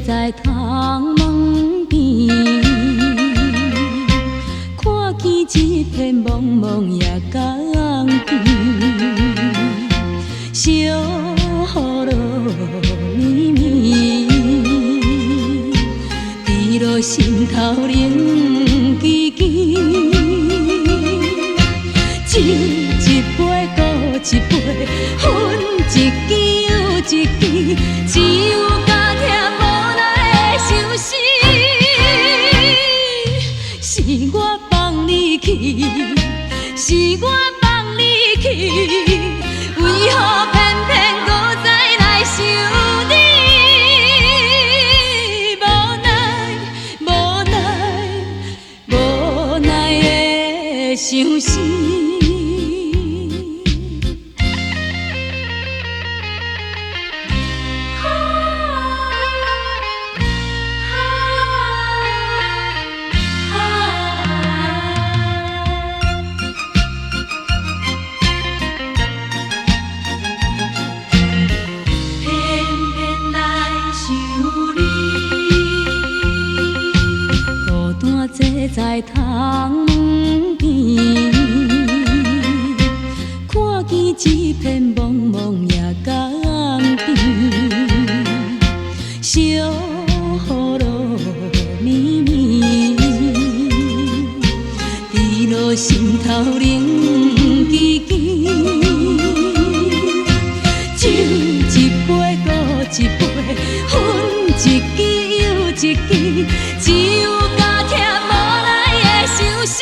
在窗门边，看见一片茫茫夜光天，小雨落绵绵，滴落心头冷吱吱。酒一杯搁一杯，分一支又一支，只有甘甜无奈的相思。是我放你去，是我放你去，为何偏偏搁再来想你？无奈，无奈的相思。坐在窗门边，看见一片茫茫夜光天，小雨落绵绵，滴落心头冷吱吱。酒一杯搁一杯，分一支又一支，只有甘甜无奈的相思。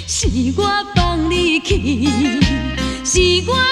是我放你去，是我。